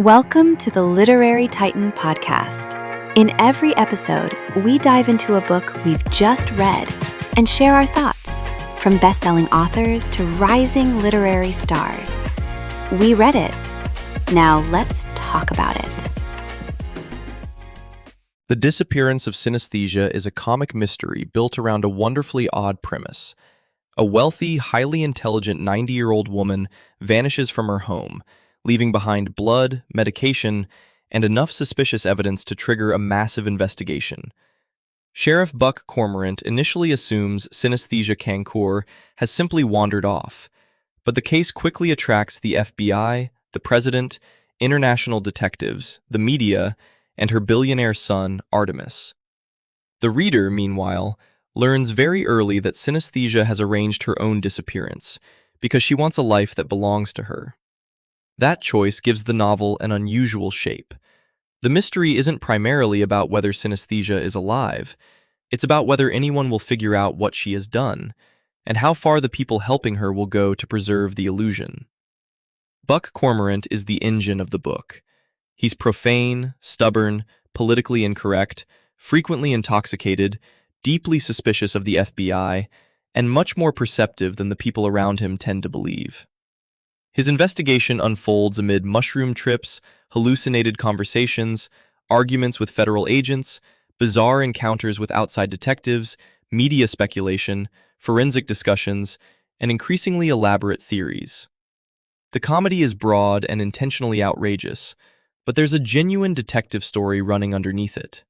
Welcome to the Literary Titan podcast. In every episode, we dive into a book we've just read and share our thoughts, from best-selling authors to rising literary stars. We read it. Now let's talk about it. The Disappearance of Synesthesia is a comic mystery built around a wonderfully odd premise. A wealthy, highly intelligent 90-year-old woman vanishes from her home, leaving behind blood, medication, and enough suspicious evidence to trigger a massive investigation. Sheriff Buck Cormorant initially assumes Synesthesia Kankur has simply wandered off, but the case quickly attracts the FBI, the president, international detectives, the media, and her billionaire son, Artemis. The reader, meanwhile, learns very early that Synesthesia has arranged her own disappearance because she wants a life that belongs to her. That choice gives the novel an unusual shape. The mystery isn't primarily about whether Synesthesia is alive. It's about whether anyone will figure out what she has done, and how far the people helping her will go to preserve the illusion. Buck Cormorant is the engine of the book. He's profane, stubborn, politically incorrect, frequently intoxicated, deeply suspicious of the FBI, and much more perceptive than the people around him tend to believe. His investigation unfolds amid mushroom trips, hallucinated conversations, arguments with federal agents, bizarre encounters with outside detectives, media speculation, forensic discussions, and increasingly elaborate theories. The comedy is broad and intentionally outrageous, but there's a genuine detective story running underneath it.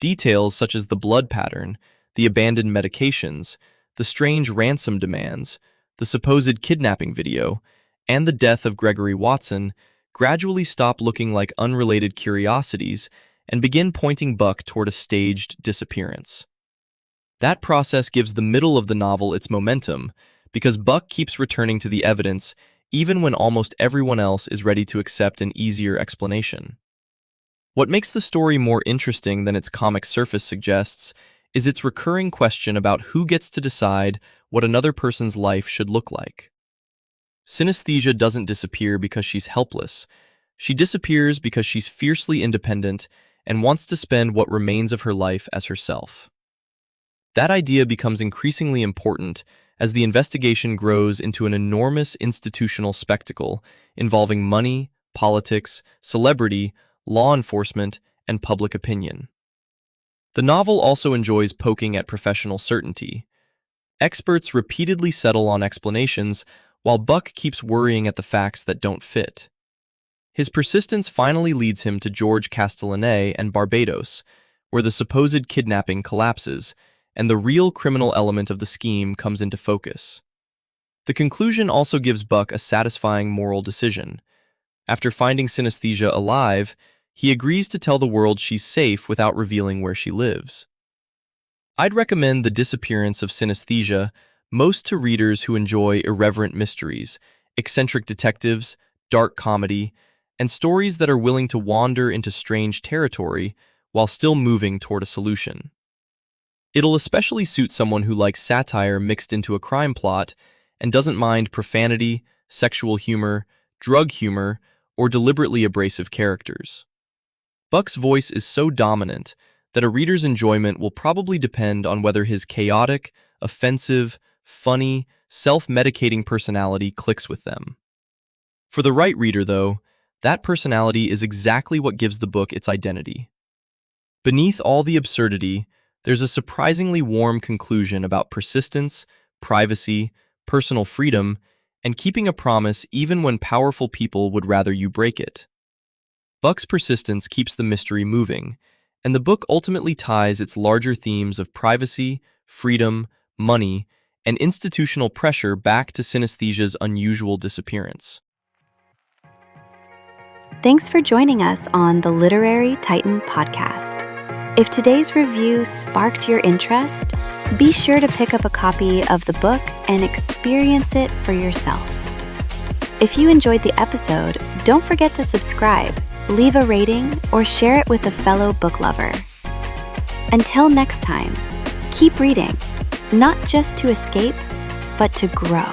Details such as the blood pattern, the abandoned medications, the strange ransom demands, the supposed kidnapping video, and the death of Gregory Watson gradually stop looking like unrelated curiosities and begin pointing Buck toward a staged disappearance. That process gives the middle of the novel its momentum, because Buck keeps returning to the evidence even when almost everyone else is ready to accept an easier explanation. What makes the story more interesting than its comic surface suggests is its recurring question about who gets to decide what another person's life should look like. Synesthesia doesn't disappear because she's helpless. She disappears because she's fiercely independent and wants to spend what remains of her life as herself. That idea becomes increasingly important as the investigation grows into an enormous institutional spectacle involving money, politics, celebrity, law enforcement, and public opinion. The novel also enjoys poking at professional certainty. Experts repeatedly settle on explanations while Buck keeps worrying at the facts that don't fit. His persistence finally leads him to George Castellaneta and Barbados, where the supposed kidnapping collapses, and the real criminal element of the scheme comes into focus. The conclusion also gives Buck a satisfying moral decision. After finding Synesthesia alive, he agrees to tell the world she's safe without revealing where she lives. I'd recommend The Disappearance of Synesthesia most to readers who enjoy irreverent mysteries, eccentric detectives, dark comedy, and stories that are willing to wander into strange territory while still moving toward a solution. It'll especially suit someone who likes satire mixed into a crime plot and doesn't mind profanity, sexual humor, drug humor, or deliberately abrasive characters. Buck's voice is so dominant that a reader's enjoyment will probably depend on whether his chaotic, offensive, funny, self-medicating personality clicks with them. For the right reader, though, that personality is exactly what gives the book its identity. Beneath all the absurdity, there's a surprisingly warm conclusion about persistence, privacy, personal freedom, and keeping a promise even when powerful people would rather you break it. Buck's persistence keeps the mystery moving, and the book ultimately ties its larger themes of privacy, freedom, money, and institutional pressure back to Synesthesia's unusual disappearance. Thanks for joining us on the Literary Titan podcast. If today's review sparked your interest, be sure to pick up a copy of the book and experience it for yourself. If you enjoyed the episode, don't forget to subscribe, leave a rating, or share it with a fellow book lover. Until next time, keep reading, not just to escape, but to grow.